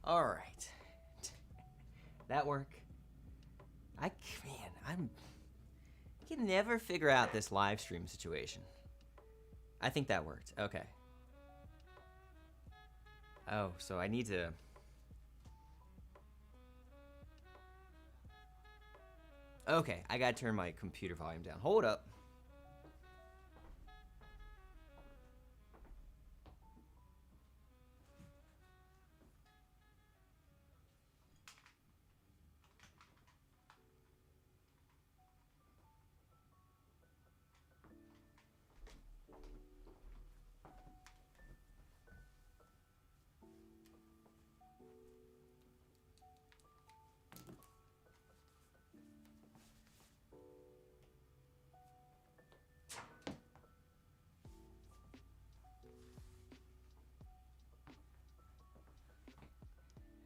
All right. That work? I can never figure out this live stream situation. I think that worked. Okay. Oh, so I need to... Okay, I gotta turn my computer volume down. Hold up.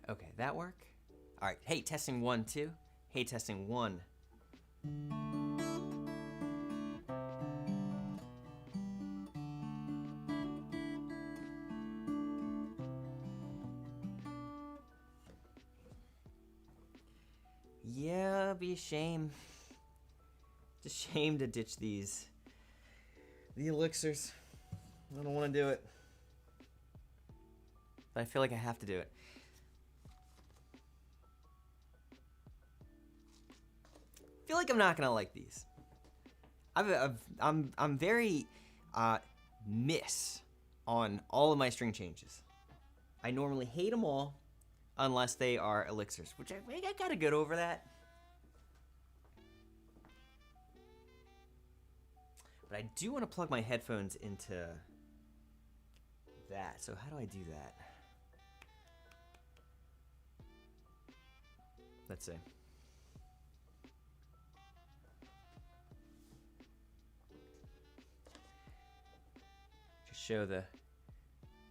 Okay, that work? All right, hey, testing 1, 2. Hey, testing 1. Yeah, it'd be a shame. It's a shame to ditch the elixirs. I don't want to do it. But I feel like I have to do it. I feel like I'm not gonna like these. I'm very miss on all of my string changes. I normally hate them all unless they are elixirs, which I gotta get over that. But I do want to plug my headphones into that. So how do I do that? Let's see. Just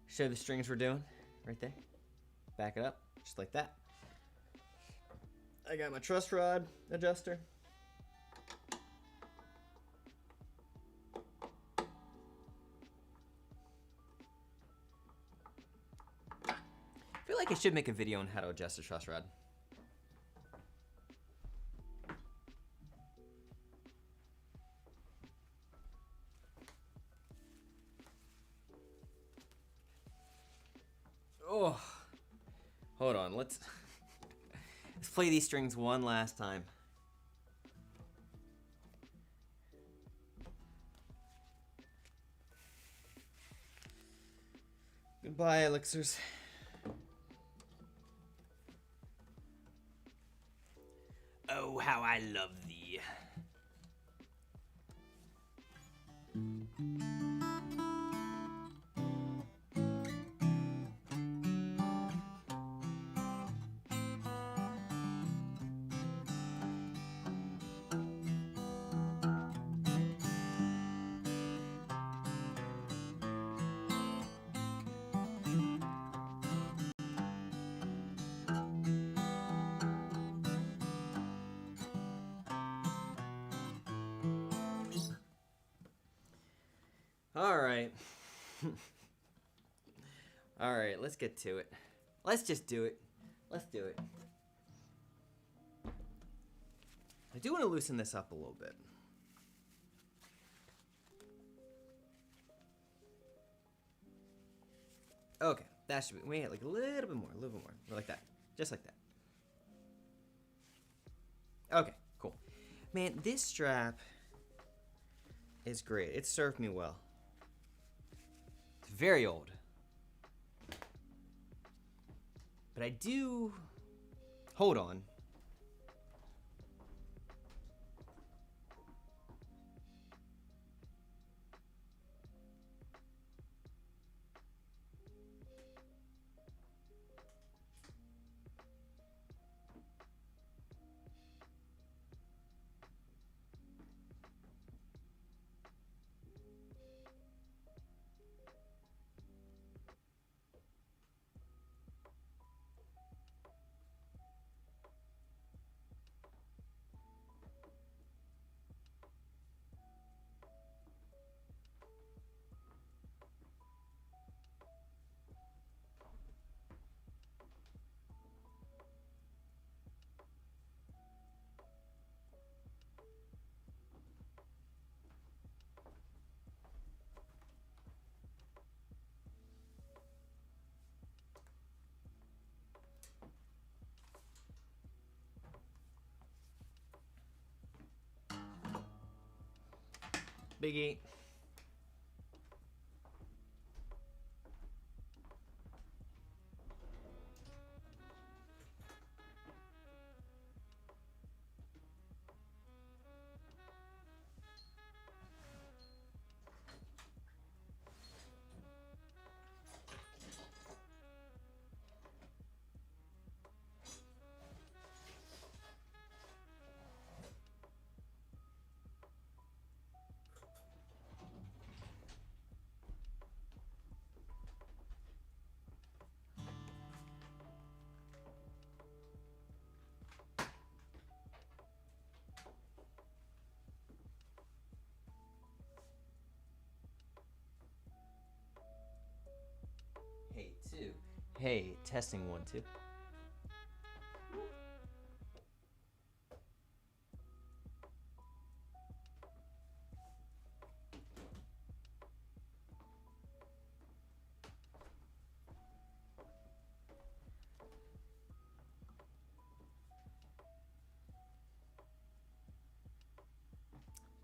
show the strings we're doing right there. Back it up just like that. I got my truss rod adjuster. I feel like I should make a video on how to adjust a truss rod. Oh, hold on. Let's play these strings one last time. Goodbye, elixirs. Oh, how I love thee. All right. All right, let's get to it. Let's just do it. Let's do it. I do want to loosen this up a little bit. Okay, that should be, wait, like a little bit more, like that. Just like that. Okay, cool. Man, this strap is great. It served me well. It's very old. But I do... Hold on. Biggie. Hey, 2. Hey, testing 1, 2. I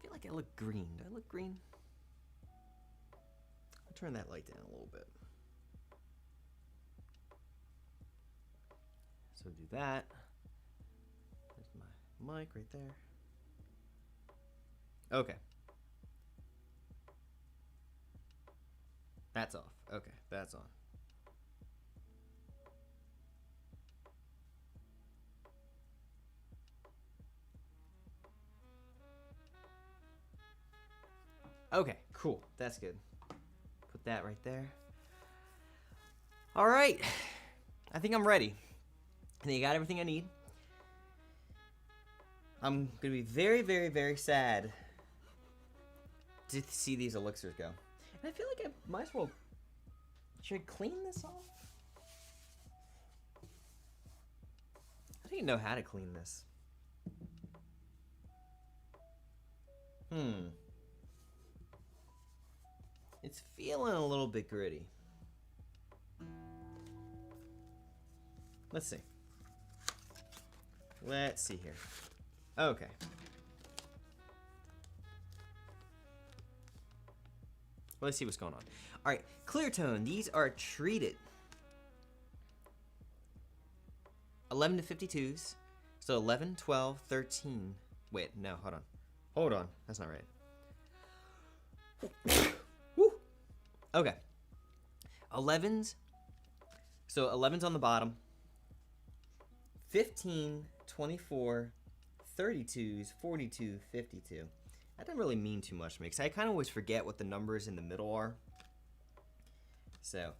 feel like I look green. Do I look green? I'll turn that light down a little bit. So do that. There's my mic right there. Okay. That's off. Okay, that's on. Okay, cool. That's good. Put that right there. All right. I think I'm ready. I think I got everything I need. I'm going to be very, very, very sad to see these elixirs go. And I feel like I might as well... Should I clean this off? I don't even know how to clean this. It's feeling a little bit gritty. Let's see. Let's see here. Okay. Let's see what's going on. All right, Cleartone. These are treated. 11 to 52s. So 11, 12, 13. Wait, no, hold on. Hold on. That's not right. Woo. Okay. 11s. So 11's on the bottom. 15, 24, 32s, 42, 52. That doesn't really mean too much to me because I kind of always forget what the numbers in the middle are. So,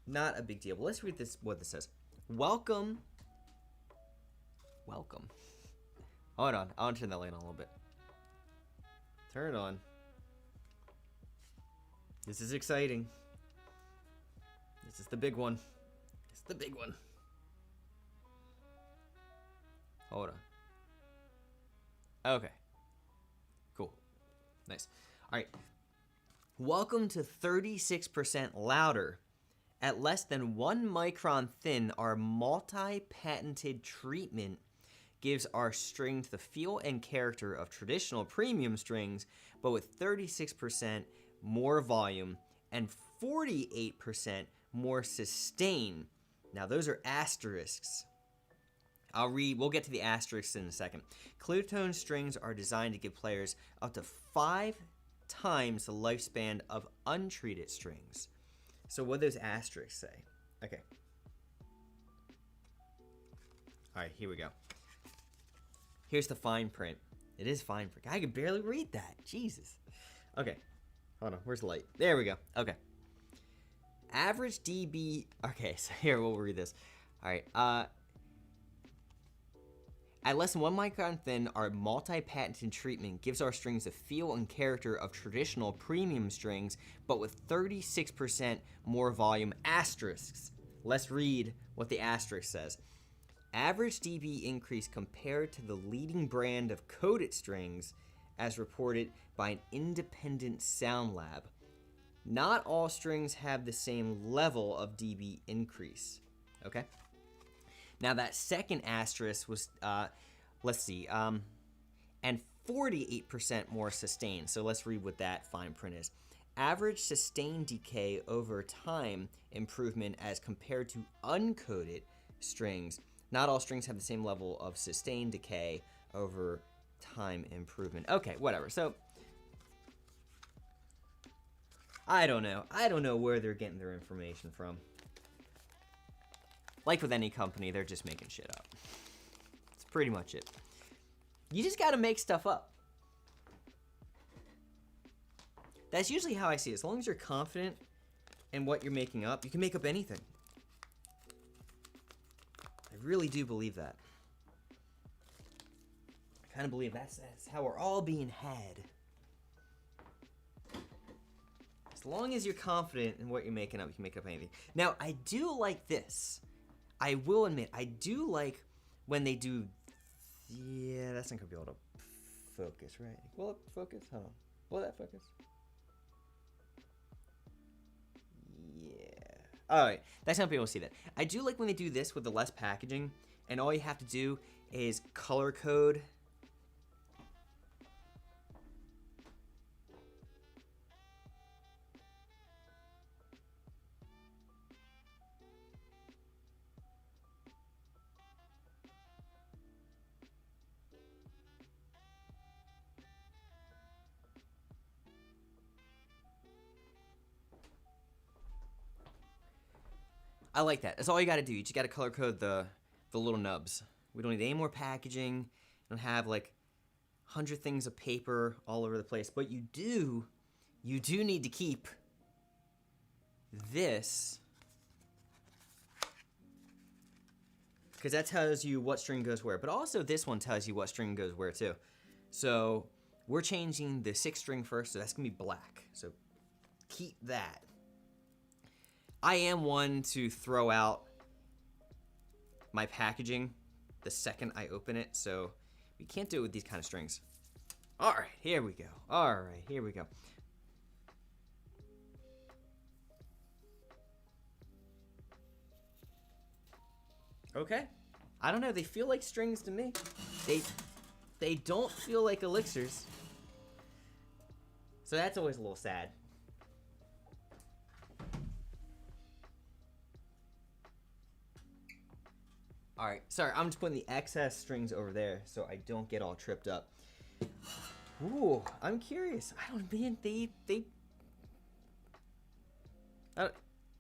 not a big deal. But let's read this. What this says. Welcome. Welcome. Hold on. I want to turn that light on a little bit. Turn it on. This is exciting. This is the big one. This is the big one. Hold on. Okay. Cool. Nice. All right. Welcome to 36% louder. At less than 1 micron thin, our multi-patented treatment gives our strings the feel and character of traditional premium strings, but with 36% more volume and 48% more sustain. Now, those are asterisks. We'll get to the asterisks in a second. Cleartone strings are designed to give players up to 5 times the lifespan of untreated strings. So what do those asterisks say? Okay. All right, here we go. Here's the fine print. It is fine print. I can barely read that. Jesus. Okay. Hold on. Where's the light? There we go. Okay. Average dB. Okay, so here we'll read this. All right. At less than 1 micron thin, our multi-patented treatment gives our strings the feel and character of traditional premium strings, but with 36% more volume. Asterisks. Let's read what the asterisk says. Average dB increase compared to the leading brand of coated strings, as reported by an independent sound lab. Not all strings have the same level of dB increase. Okay? Now that second asterisk was, let's see, and 48% more sustain. So let's read what that fine print is. Average sustain decay over time improvement as compared to uncoated strings. Not all strings have the same level of sustain decay over time improvement. Okay, whatever. So I don't know. I don't know where they're getting their information from. Like with any company, they're just making shit up. That's pretty much it. You just gotta make stuff up. That's usually how I see it. As long as you're confident in what you're making up, you can make up anything. I really do believe that. I kind of believe that's how we're all being had. As long as you're confident in what you're making up, you can make up anything. Now, I do like this. I will admit, I do like when they do... Yeah, that's not going to be able to focus, right? Will it focus? Hold on. Will that focus? Yeah. Alright, that's not going to be able to see that. I do like when they do this with the less packaging, and all you have to do is color code. I like that. That's all you got to do. You just got to color code the little nubs. We don't need any more packaging. You don't have like 100 things of paper all over the place. But you do need to keep this, because that tells you what string goes where. But also this one tells you what string goes where too. So we're changing the 6th string first, so that's going to be black. So keep that. I am one to throw out my packaging the second I open it, so we can't do it with these kind of strings. All right, here we go. All right, here we go. Okay. I don't know, they feel like strings to me. They don't feel like elixirs. So that's always a little sad. Alright, sorry, I'm just putting the excess strings over there so I don't get all tripped up. Ooh, I'm curious. I don't mean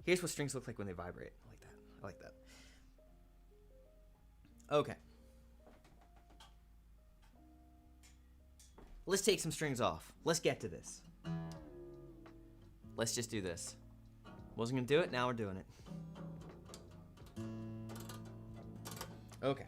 here's what strings look like when they vibrate. I like that. I like that. Okay. Let's take some strings off. Let's get to this. Let's just do this. Wasn't gonna do it, now we're doing it. Okay.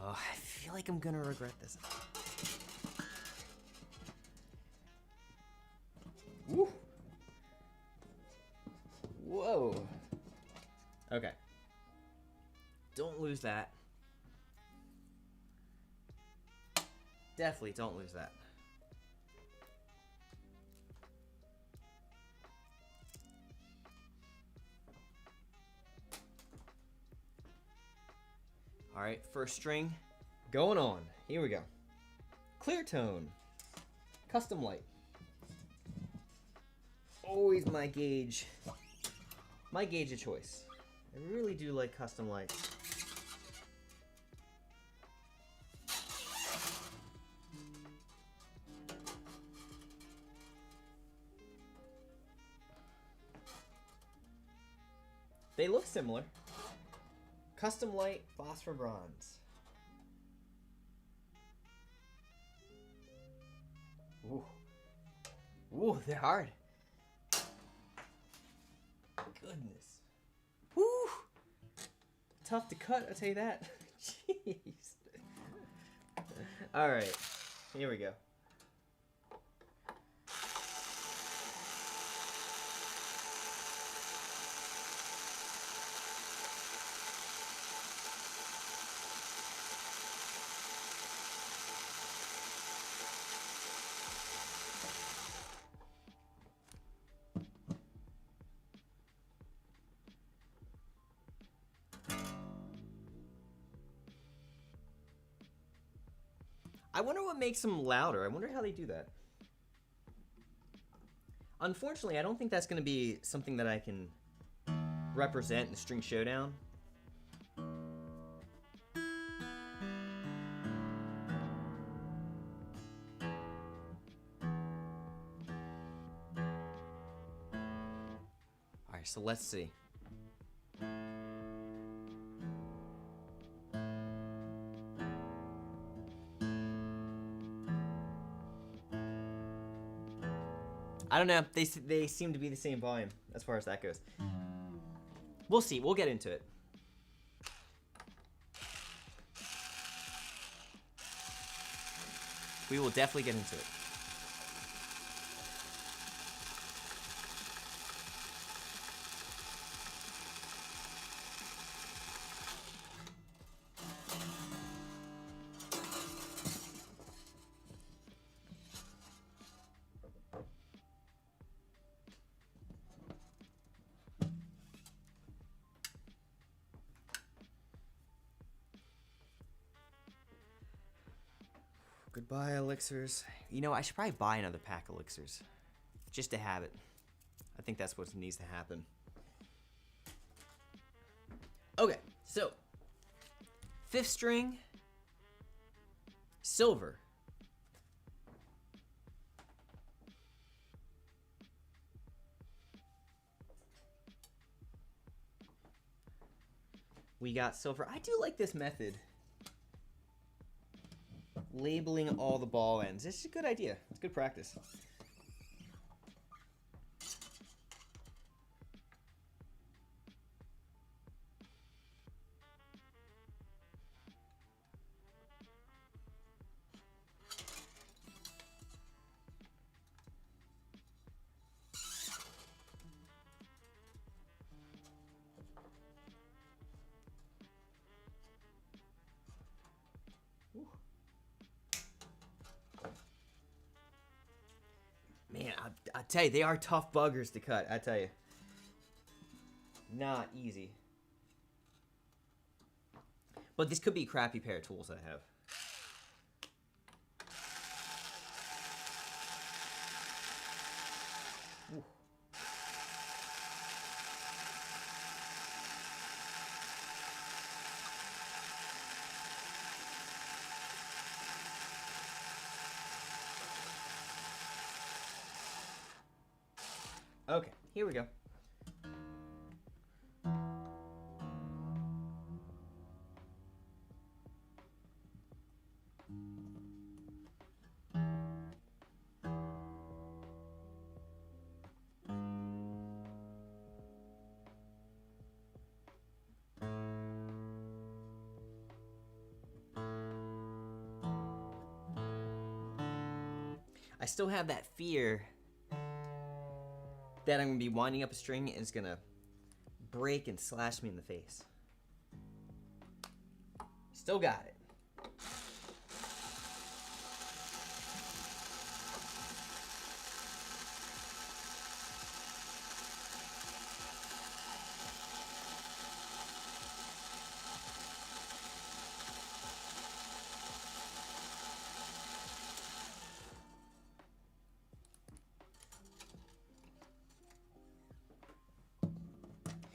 Oh, I feel like I'm gonna regret this. Woo. Whoa. Okay. Don't lose that. Definitely don't lose that. All right, first string going on. Here we go. CLEARTONE Custom Light. Always my gauge of choice. I really do like custom lights. They look similar. Custom light phosphor bronze. Ooh. Ooh, they're hard. Goodness. Woo! Tough to cut, I'll tell you that. Jeez. Alright, here we go. I wonder what makes them louder. I wonder how they do that. Unfortunately, I don't think that's going to be something that I can represent in String Showdown. Alright, so let's see. I don't know. They seem to be the same volume as far as that goes. We'll see. We'll get into it. We will definitely get into it. Goodbye, elixirs. You know, I should probably buy another pack of elixirs. Just to have it. I think that's what needs to happen. Okay, so. 5th string. Silver. We got silver. I do like this method. Labeling all the ball ends. It's a good idea. It's good practice. Man, I tell you, they are tough buggers to cut. I tell you. Not easy. But this could be a crappy pair of tools I have. Ooh. Okay, here we go. I still have that fear that I'm going to be winding up a string and it's going to break and slash me in the face. Still got it.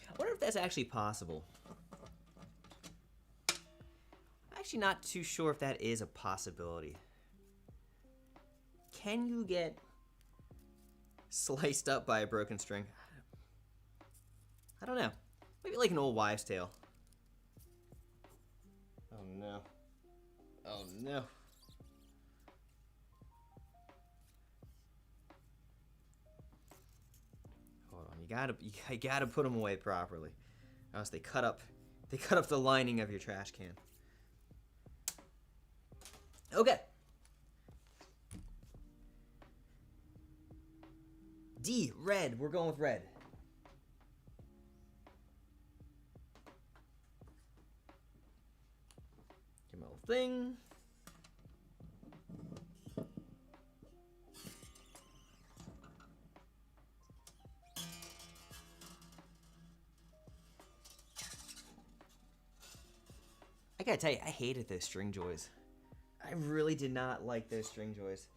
I wonder if that's actually possible. I'm actually not too sure if that is a possibility. Can you get sliced up by a broken string? I don't know. Maybe like an old wives' tale. Oh no. Oh no. Hold on, you gotta put them away properly, or else they cut up the lining of your trash can. Okay. D, red. We're going with red. Give me a little thing. I gotta tell you, I hated those string joys. I really did not like those string joys.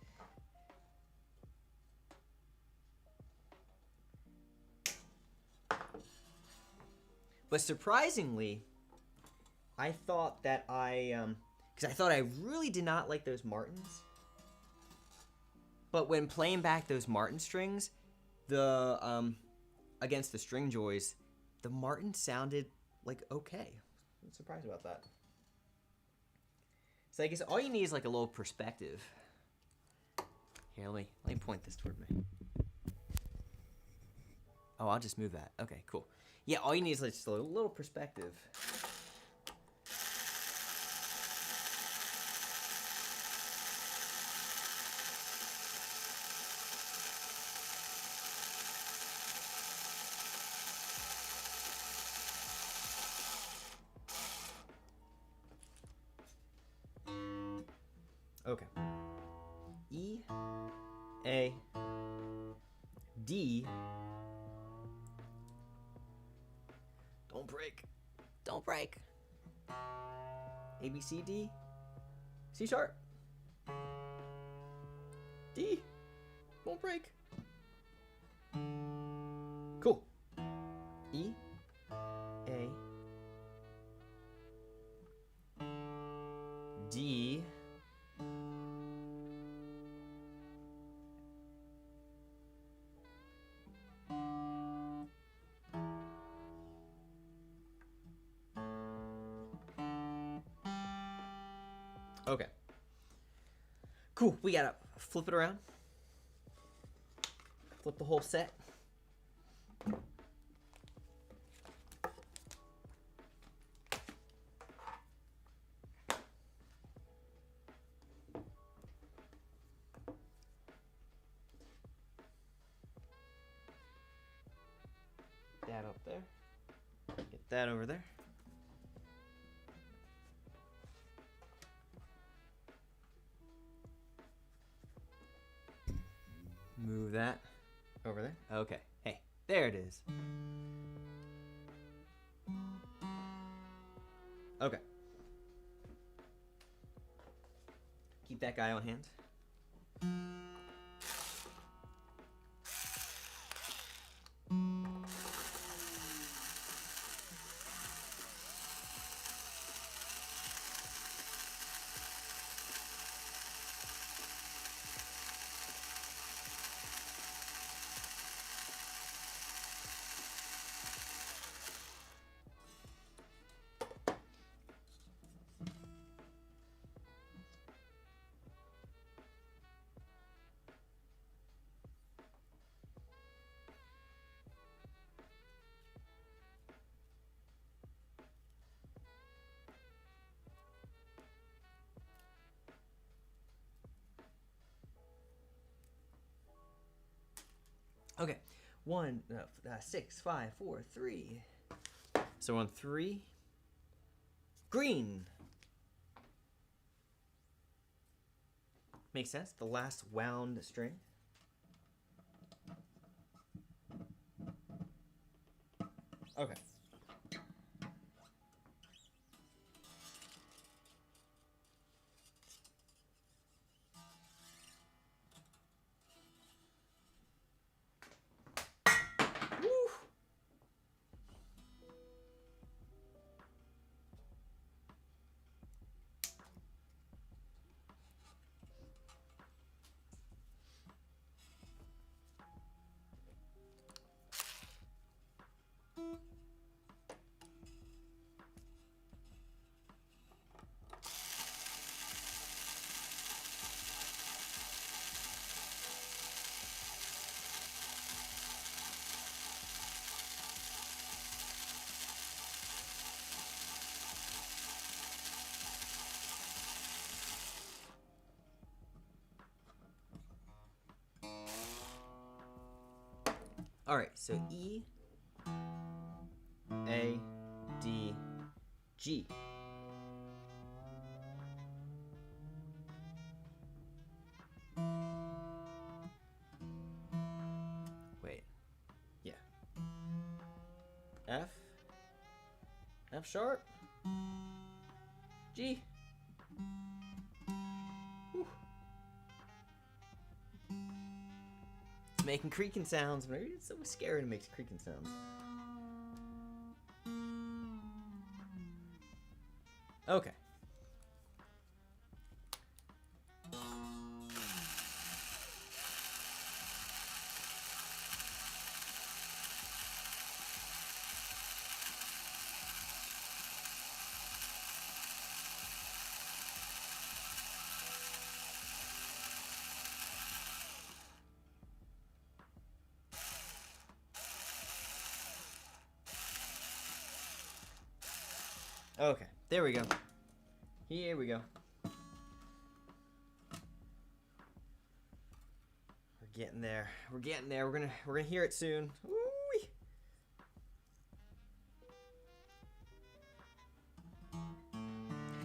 But surprisingly, I thought that because I thought I really did not like those Martins. But when playing back those Martin strings, the against the string joys, the Martin sounded like okay. I'm surprised about that. So I guess all you need is like a little perspective. Here, let me point this toward me. Oh, I'll just move that. Okay, cool. Yeah, all you need is like just a little perspective. Okay. E, A, D. Don't break. Don't break. A, B, C, D. C sharp. D. Won't break. Cool. E, A, D. Okay. Cool. We gotta flip it around. Flip the whole set. That up there. Get that over there. Move that over there. Okay. Hey, there it is. Okay. Keep that guy on hand. Okay, 6, 5, 4, 3. So on 3, green. Makes sense. The last wound string. Okay. All right, so E, A, D, G. Wait, yeah. F, F sharp, G, making creaking sounds. Maybe it's so scary to make creaking sounds. Okay. Okay, there we go. Here we go. We're getting there. We're getting there. We're gonna hear it soon. Woo-wee.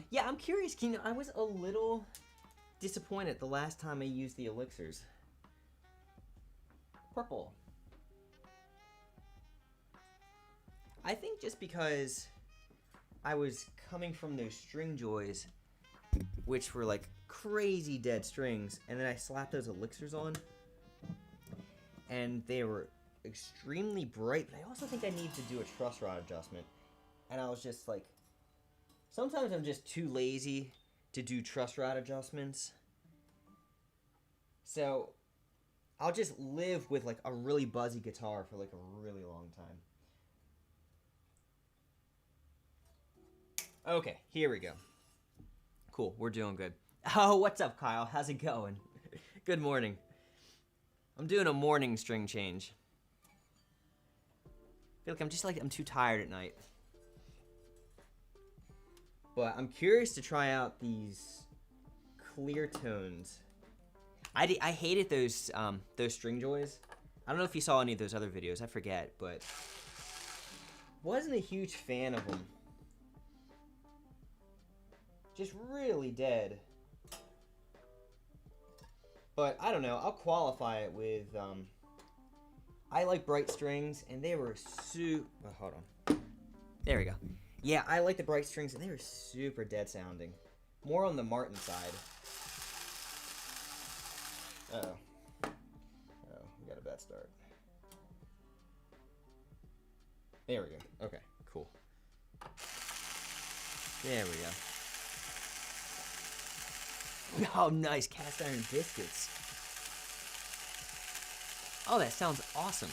Yeah, I'm curious, Keenan. I was a little disappointed the last time I used the elixirs. Purple. I think just because I was coming from those string joys, which were like crazy dead strings, and then I slapped those elixirs on, and they were extremely bright, but I also think I need to do a truss rod adjustment. And I was just like, sometimes I'm just too lazy to do truss rod adjustments. So I'll just live with like a really buzzy guitar for like a really long time. Okay, here we go. Cool, we're doing good. Oh, what's up, Kyle? How's it going? Good morning. I'm doing a morning string change. I feel like I'm too tired at night. But I'm curious to try out these CLEARTONEs. I hated those string joys. I don't know if you saw any of those other videos. I forget, but wasn't a huge fan of them. Just really dead. But I don't know. I'll qualify it with. I like bright strings, and they were hold on. There we go. Yeah, I like the bright strings, and they were super dead sounding. More on the Martin side. Uh-oh. Oh, we got a bad start. There we go. Okay, cool. There we go. Oh, nice. Cast iron biscuits. Oh, that sounds awesome.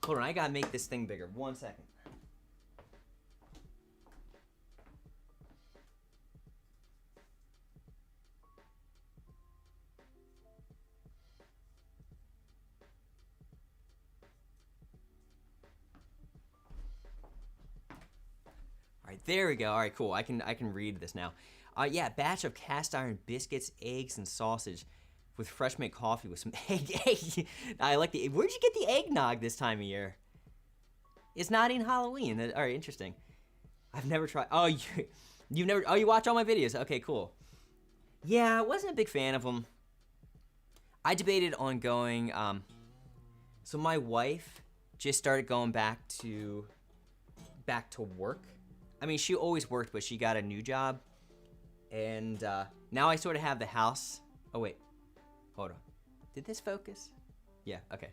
Hold on, I gotta make this thing bigger. 1 second. All right, there we go. All right, cool. I can read this now. Yeah, batch of cast iron biscuits, eggs, and sausage with fresh made coffee with some egg. I like the. Where'd you get the eggnog this time of year? It's not even Halloween. All right, interesting. I've never tried. Oh, you've never. Oh, you watch all my videos. Okay, cool. Yeah, I wasn't a big fan of them. I debated on going. So my wife just started going back to work. I mean, she always worked, but she got a new job. And now I sort of have the house. Oh, wait. Hold on. Did this focus? Yeah, okay.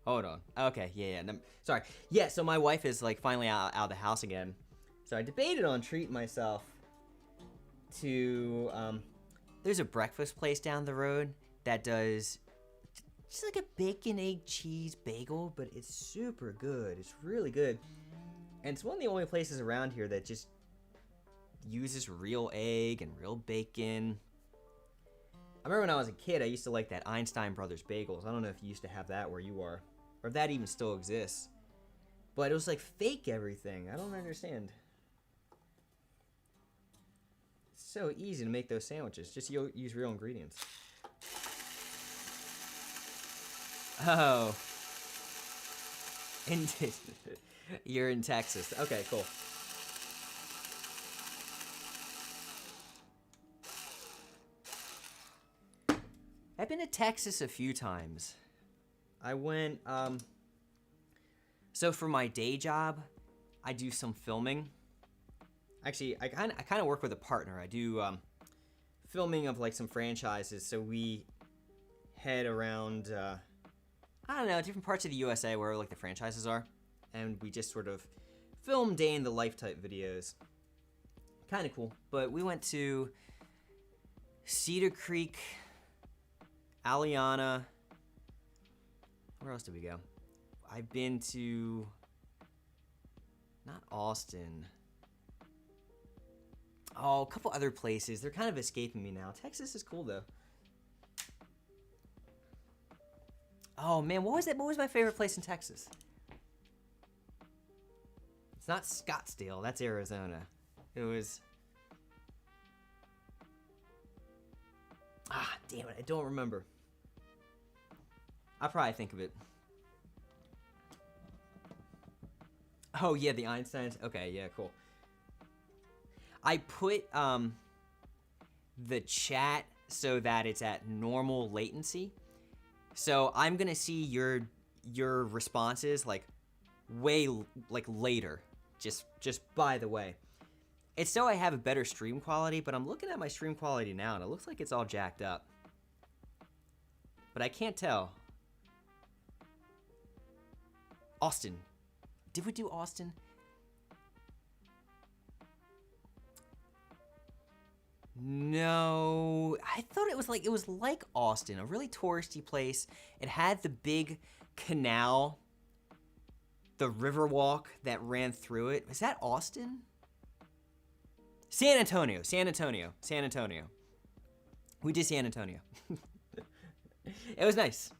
Hold on. Okay, yeah. Sorry. Yeah, so my wife is like finally out of the house again. So I debated on treating myself to, there's a breakfast place down the road that does just like a bacon, egg, cheese bagel, but it's super good. It's really good. And it's one of the only places around here that just uses real egg and real bacon. I remember when I was a kid, I used to like that Einstein Brothers bagels. I don't know if you used to have that where you are, or if that even still exists. But it was like fake everything. I don't understand. It's so easy to make those sandwiches. Just use real ingredients. Oh. You're in Texas. Okay, cool. I've been to Texas a few times. I went, so for my day job, I do some filming. Actually, I kind of work with a partner. I do, filming of like some franchises, so we head around, I don't know, different parts of the USA where like the franchises are, and we just sort of film day in the life type videos. Kind of cool. But we went to Cedar Creek, Aliana. Where else did we go? I've been to, not Austin. Oh, a couple other places. They're kind of escaping me now. Texas is cool though. Oh man, what was it? What was my favorite place in Texas? It's not Scottsdale. That's Arizona. It was... Ah, damn it. I don't remember. I'll probably think of it. Oh, yeah, the Einsteins. Okay, yeah, cool. I put the chat so that it's at normal latency. So I'm going to see your responses like way like later. Just by the way. It's so I have a better stream quality, but I'm looking at my stream quality now and it looks like it's all jacked up. But I can't tell. Austin. Did we do Austin? No, I thought it was like Austin, a really touristy place. It had the big canal, the river walk that ran through it. Is that Austin? San Antonio. We did San Antonio. It was nice.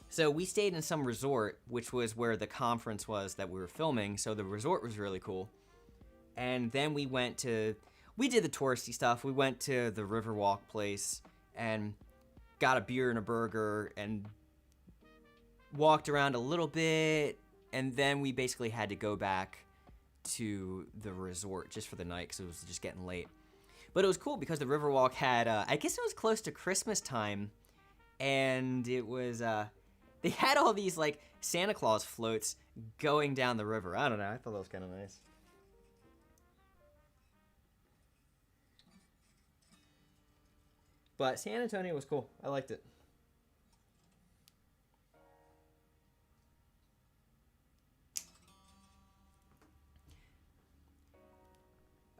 So we stayed in some resort, which was where the conference was that we were filming. So the resort was really cool. And then we did the touristy stuff. We went to the Riverwalk place and got a beer and a burger and walked around a little bit. And then we basically had to go back to the resort just for the night because it was just getting late. But it was cool because the Riverwalk had, I guess it was close to Christmas time. And it was, they had all these like Santa Claus floats going down the river. I don't know. I thought that was kind of nice. But San Antonio was cool. I liked it.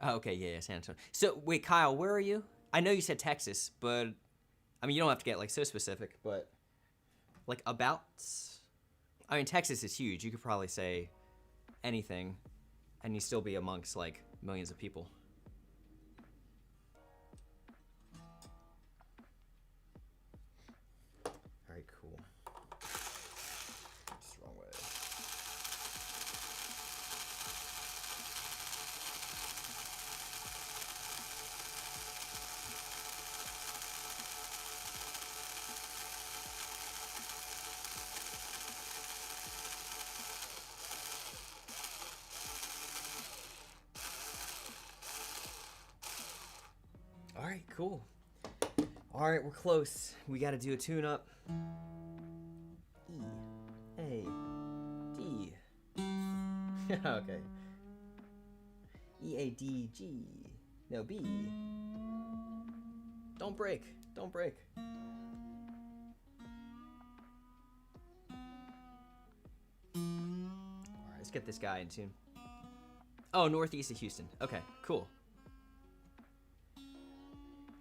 Oh, okay, yeah, San Antonio. So, wait, Kyle, where are you? I know you said Texas, but, I mean, you don't have to get, like, so specific, but, like, abouts? I mean, Texas is huge. You could probably say anything, and you still be amongst, like, millions of people. Alright, cool. Alright, we're close. We gotta do a tune-up. E. A. D. Okay. E, A, D, G. No, B. Don't break. Don't break. Alright, let's get this guy in tune. Oh, northeast of Houston. Okay, cool.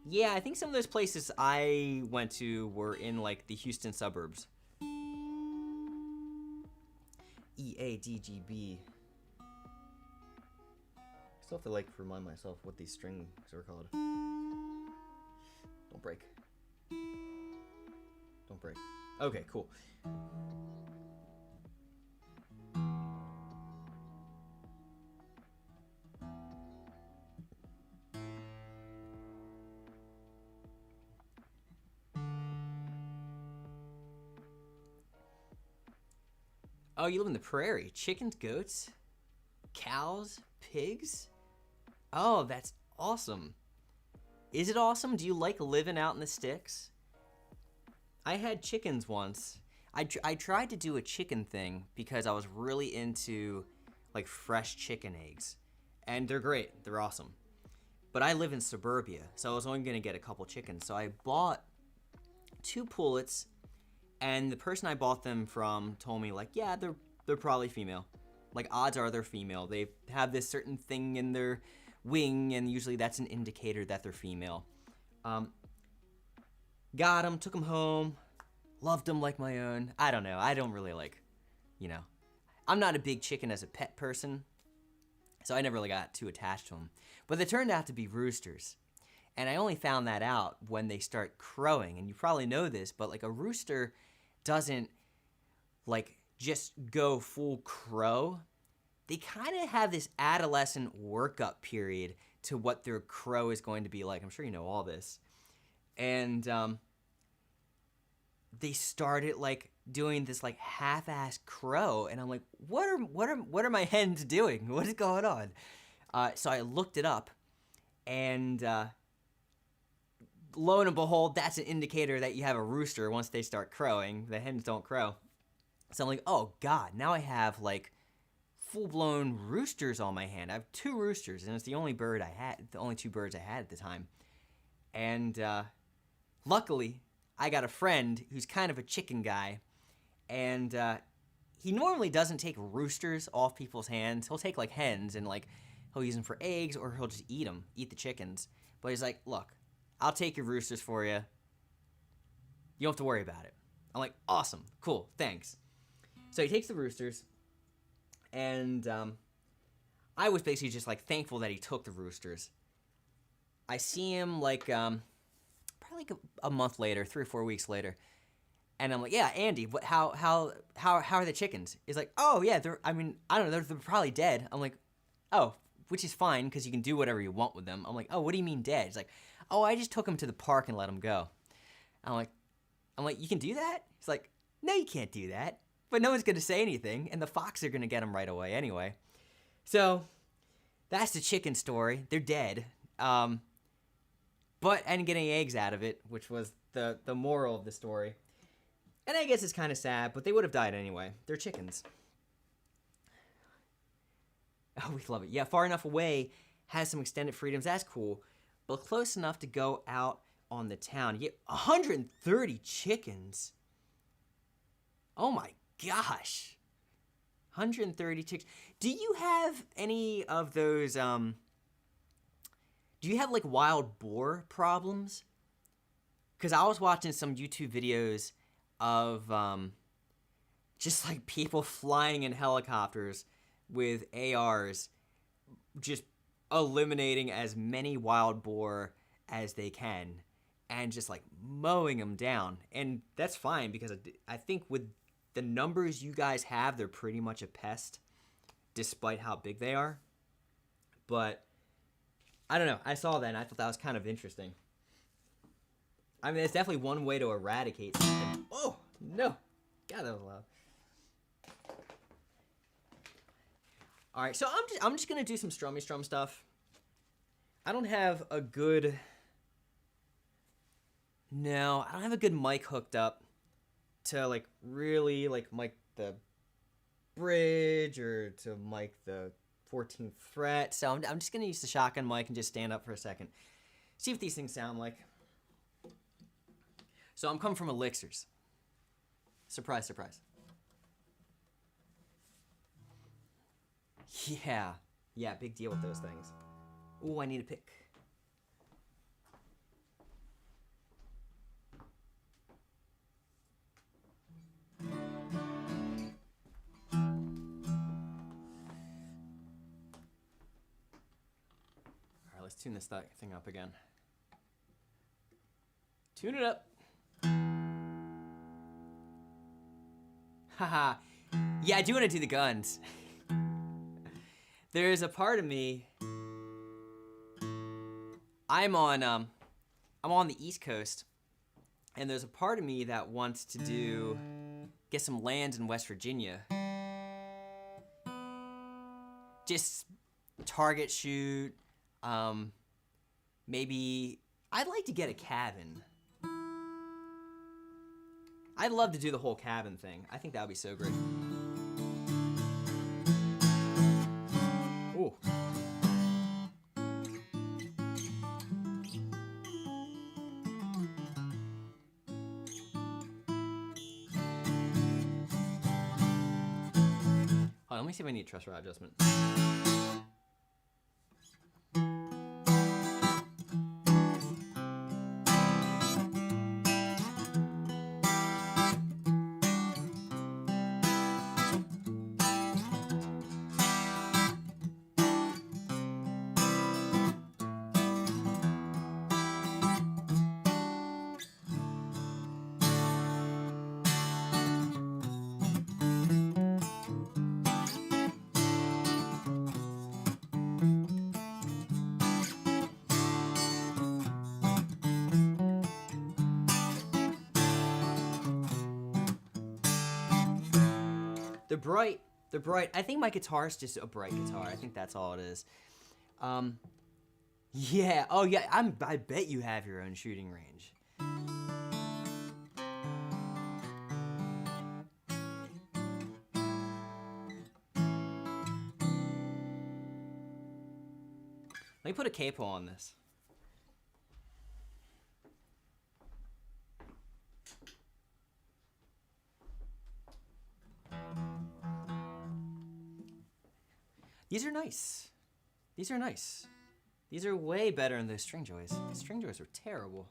Yeah, I think some of those places I went to were in, like, the Houston suburbs. E-A-D-G-B. I still have to, like, remind myself what these strings are called. Don't break. Don't break. Okay, cool. Oh, you live in the prairie. Chickens, goats, cows, pigs? Oh, that's awesome. Is it awesome? Do you like living out in the sticks? I had chickens once. I tried to do a chicken thing because I was really into like fresh chicken eggs. And they're great. They're awesome. but I live in suburbia, so I was only going to get a couple chickens. So I bought 2 pullets, and the person I bought them from told me, like, yeah, they're probably female. Like, odds are they're female. They have this certain thing in their wing, and usually that's an indicator that they're female. Got them, took them home, loved them like my own. I don't know. I don't really like, you know. I'm not a big chicken as a pet person, so I never really got too attached to them. But they turned out to be roosters. And I only found that out when they start crowing. And you probably know this, but like a rooster doesn't like just go full crow. They kind of have this adolescent workup period to what their crow is going to be like. I'm sure you know all this. And they started like doing this like half-ass crow, and I'm like, what are my hens doing? What is going on? So I looked it up, and lo and behold, that's an indicator that you have a rooster once they start crowing. The hens don't crow. So I'm like, oh God, now I have like full-blown roosters on my hand. I have 2 roosters, and it's the only 2 birds I had at the time. And luckily, I got a friend who's kind of a chicken guy, and he normally doesn't take roosters off people's hands. He'll take like hens and like he'll use them for eggs, or he'll just eat the chickens. But he's like, look, I'll take your roosters for you. You don't have to worry about it. I'm like, awesome, cool, thanks. So he takes the roosters, and I was basically just like thankful that he took the roosters. I see him like probably like a month later, 3 or 4 weeks later, and I'm like, yeah, Andy, how are the chickens? He's like, oh yeah, I don't know, they're probably dead. I'm like, oh, which is fine because you can do whatever you want with them. I'm like, oh, what do you mean dead? He's like, oh, I just took them to the park and let them go. I'm like, you can do that? He's like, no, you can't do that. But no one's gonna say anything, and the fox are gonna get them right away anyway. So that's the chicken story. They're dead. But I didn't get any eggs out of it, which was the moral of the story. And I guess it's kind of sad, but they would have died anyway. They're chickens. Oh, we love it. Yeah, far enough away, has some extended freedoms. That's cool. But close enough to go out on the town. You get 130 chickens. Oh my gosh. 130 chickens. Do you have any of those, do you have like wild boar problems? Because I was watching some YouTube videos of just like people flying in helicopters with ARs, just eliminating as many wild boar as they can and just like mowing them down. And that's fine because I think with the numbers you guys have, they're pretty much a pest despite how big they are. But I don't know. I saw that and I thought that was kind of interesting. I mean, it's definitely one way to eradicate something. Oh, no. God, that was loud. All right, so I'm just going to do some strummy strum stuff. I don't have a good... No, I don't have a good mic hooked up to, like, really, like, mic the bridge or to mic the 14th fret. So I'm just going to use the shotgun mic and just stand up for a second. See what these things sound like. So I'm coming from Elixirs. Surprise, surprise. Yeah, big deal with those things. Ooh, I need a pick. All right, let's tune this thing up again. Tune it up. Haha. Yeah, I do want to do the guns. There's a part of me. I'm on the East Coast, and there's a part of me that wants to get some land in West Virginia. Just target shoot. Maybe I'd like to get a cabin. I'd love to do the whole cabin thing. I think that would be so great. Ooh. Oh, let me see if I need a truss rod adjustment. They're bright. I think my guitar's just a bright guitar. I think that's all it is. Yeah. Oh, yeah. I bet you have your own shooting range. Let me put a capo on this. These are nice. These are nice. These are way better than those string joys. The string joys are terrible.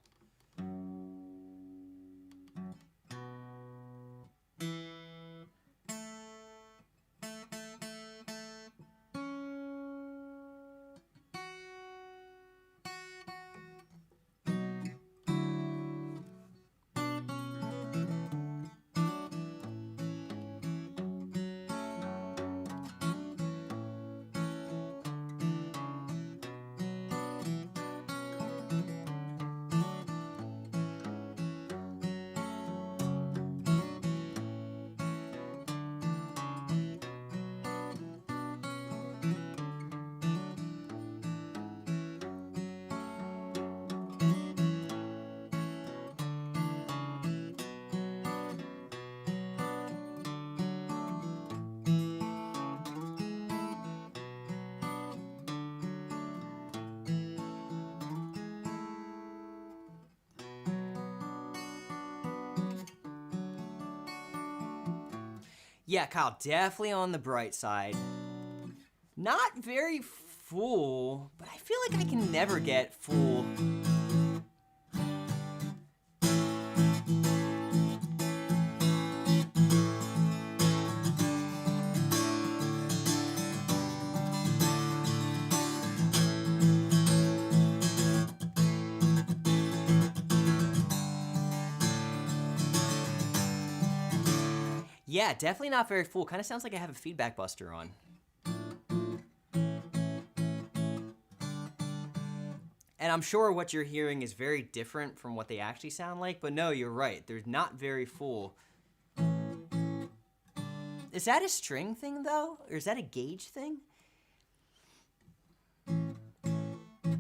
Yeah, Kyle, definitely on the bright side. Not very full, but I feel like I can never get full. Yeah, definitely not very full. Kind of sounds like I have a feedback buster on. And I'm sure what you're hearing is very different from what they actually sound like, but no, you're right. They're not very full. Is that a string thing, though? Or is that a gauge thing?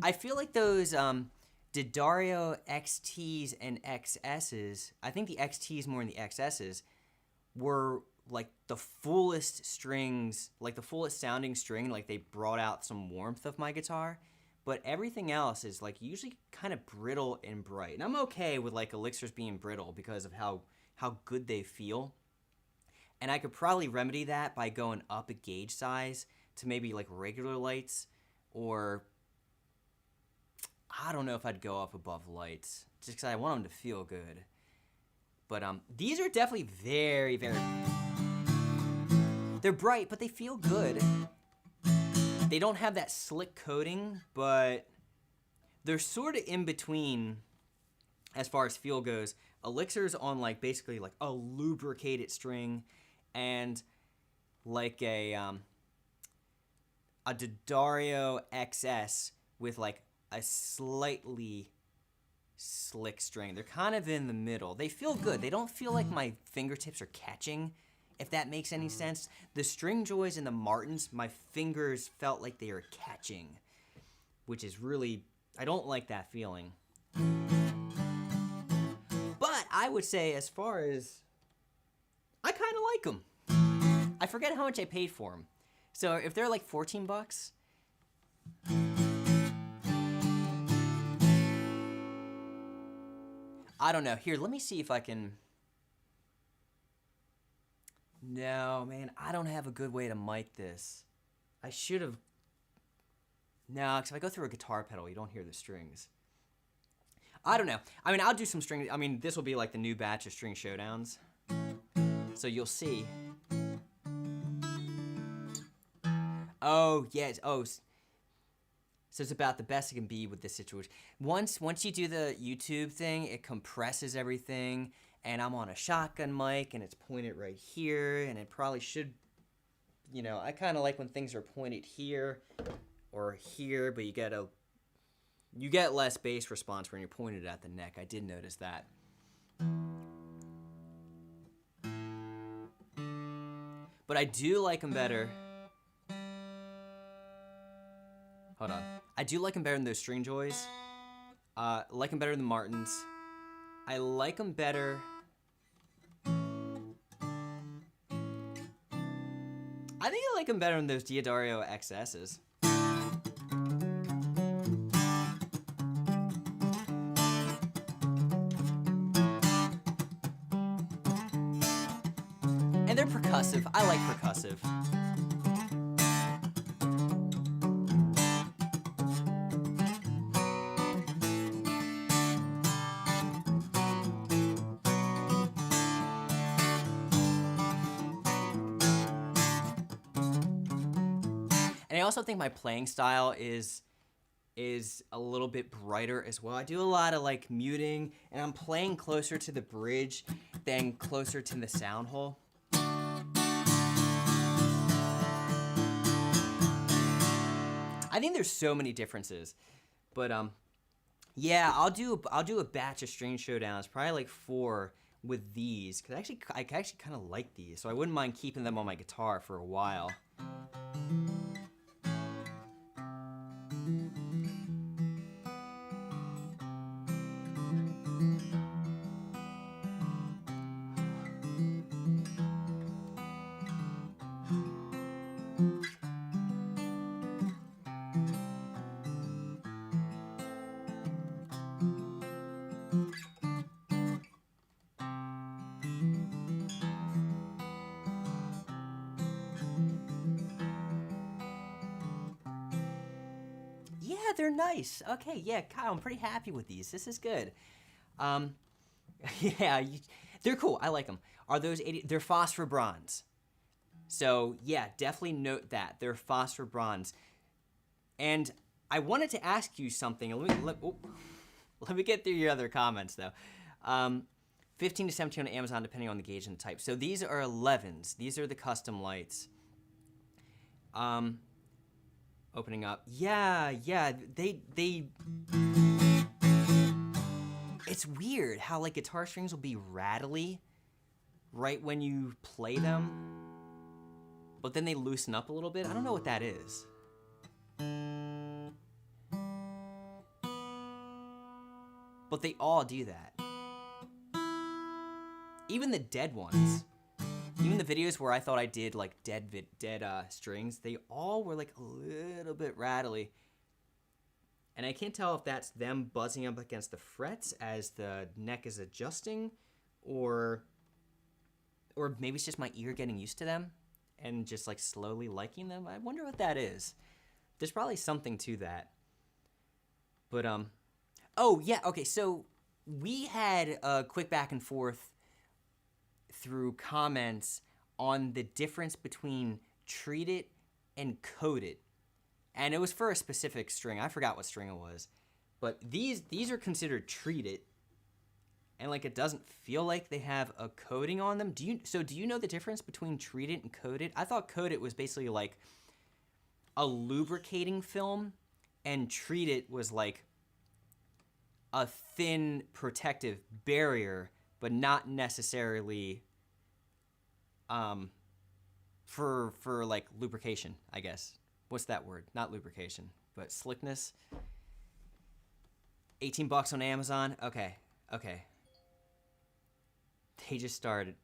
I feel like those D'Addario XTs and XSs, I think the XTs more than the XSs, were like the fullest strings, like the fullest sounding string, like they brought out some warmth of my guitar. But everything else is like usually kind of brittle and bright. And I'm okay with like elixirs being brittle because of how good they feel. And I could probably remedy that by going up a gauge size to maybe like regular lights, or I don't know if I'd go up above lights just because I want them to feel good. But these are definitely very, very... They're bright, but they feel good. They don't have that slick coating, but they're sort of in between as far as feel goes. Elixir's on like basically like a lubricated string, and like a D'Addario XS with like a slightly slick string. They're kind of in the middle. They feel good. They don't feel like my fingertips are catching, if that makes any sense. The string joys and the Martins, my fingers felt like they were catching, which is really, I don't like that feeling. But I would say as far as, I kind of like them. I forget how much I paid for them. So if they're like 14 bucks, I don't know. Here, let me see if I can No, man, I don't have a good way to mic this. I should have. No, because if I go through a guitar pedal, you don't hear the strings. I don't know. I mean, I'll do some string. I mean, this will be like the new batch of string showdowns. So you'll see. Oh, yes. Oh, so it's about the best it can be with this situation. Once you do the YouTube thing, it compresses everything, and I'm on a shotgun mic, and it's pointed right here, and it probably should, you know, I kind of like when things are pointed here or here, but you get less bass response when you're pointed at the neck. I did notice that. But I do like them better. Hold on. I do like them better than those String Joys. I like them better than the Martins. I like them better. I think I like them better than those Diodario XSs. And they're percussive. I like percussive. And I also think my playing style is a little bit brighter as well. I do a lot of like muting, and I'm playing closer to the bridge than closer to the sound hole. I think there's so many differences, but yeah, I'll do a batch of string showdowns, probably like 4 with these, because I actually kind of like these, so I wouldn't mind keeping them on my guitar for a while. Yeah, they're nice. Okay, yeah, Kyle, I'm pretty happy with these. This is good. Yeah, they're cool. I like them. Are those 80? They're phosphor bronze. So yeah, definitely note that they're phosphor bronze. And I wanted to ask you something. Let me get through your other comments though. 15 to 17 on Amazon, depending on the gauge and the type. So these are 11s. These are the custom lights. Opening up. Yeah, they it's weird how like guitar strings will be rattly right when you play them, but then they loosen up a little bit. I don't know what that is. But they all do that. Even the dead ones. Even the videos where I thought I did like dead strings, they all were like a little bit rattly. And I can't tell if that's them buzzing up against the frets as the neck is adjusting, or maybe it's just my ear getting used to them and just like slowly liking them. I wonder what that is. There's probably something to that. But oh yeah, okay, so we had a quick back and forth through comments on the difference between treated and coated. And it was for a specific string. I forgot what string it was. But these are considered treated. And like it doesn't feel like they have a coating on them. Do you know the difference between treated and coated? I thought coated was basically like a lubricating film, and treated was like a thin protective barrier, but not necessarily for like lubrication, I guess. What's that word? Not lubrication, but slickness. $18 on Amazon. Okay. They just started.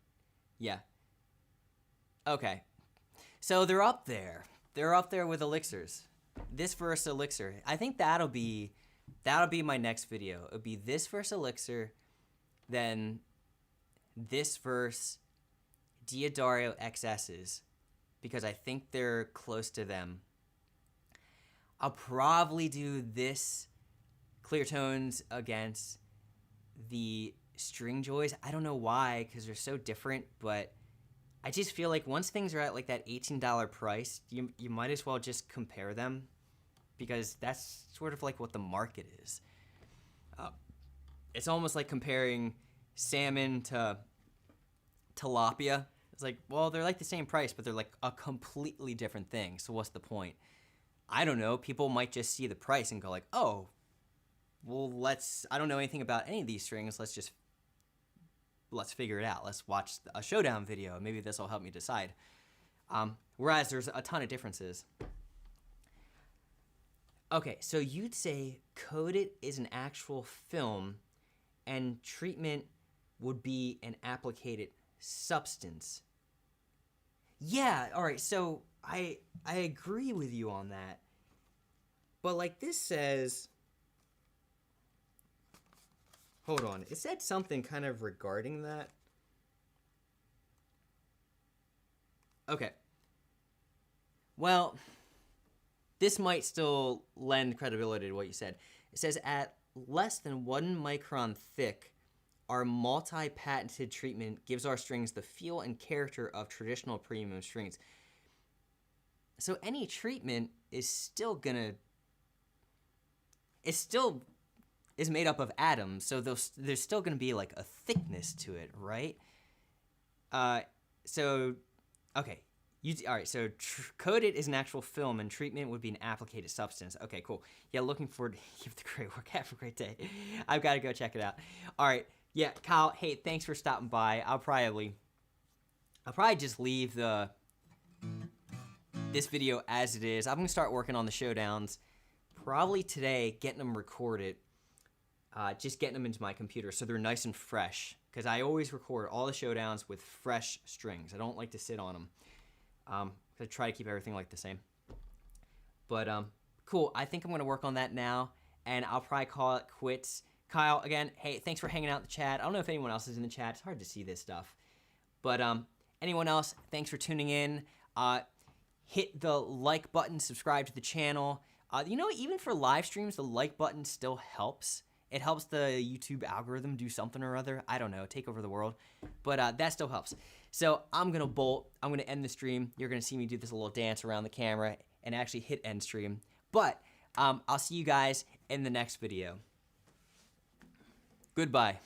Yeah. Okay. So they're up there. They're up there with elixirs. This versus elixir. I think that'll be my next video. It'll be this versus elixir, then this versus Diodario XS's because I think they're close to them. I'll probably do this clear tones against the String Joys. I don't know why, because they're so different, but I just feel like once things are at like that $18 price, you might as well just compare them, because that's sort of like what the market is. It's almost like comparing salmon to tilapia. It's like, well, they're like the same price, but they're like a completely different thing. So what's the point? I don't know. People might just see the price and go like, oh, well, I don't know anything about any of these strings. Let's figure it out. Let's watch a showdown video. Maybe this will help me decide. Whereas there's a ton of differences. Okay, so you'd say coated is an actual film and treatment would be an applicated substance. Yeah, all right, so I agree with you on that. But like this says, hold on, it said something kind of regarding that. Okay. Well, this might still lend credibility to what you said. It says at less than 1 micron thick, our multi-patented treatment gives our strings the feel and character of traditional premium strings. So any treatment is still gonna... It still is made up of atoms, so there's still gonna be like a thickness to it, right? Okay. All right, so coated is an actual film, and treatment would be an applicated substance. Okay, cool. Yeah, looking forward to keep the great work. Have a great day. I've got to go check it out. All right, yeah, Kyle. Hey, thanks for stopping by. I'll probably just leave this video as it is. I'm gonna start working on the showdowns probably today, getting them recorded. Just getting them into my computer so they're nice and fresh. Because I always record all the showdowns with fresh strings. I don't like to sit on them. I try to keep everything like the same. But cool. I think I'm gonna work on that now, and I'll probably call it quits. Kyle, again, hey, thanks for hanging out in the chat. I don't know if anyone else is in the chat. It's hard to see this stuff. But anyone else, thanks for tuning in. Hit the like button, subscribe to the channel. You know, even for live streams, the like button still helps. It helps the YouTube algorithm do something or other. I don't know, take over the world. But that still helps. So I'm going to bolt. I'm going to end the stream. You're going to see me do this little dance around the camera and actually hit end stream. But I'll see you guys in the next video. Goodbye.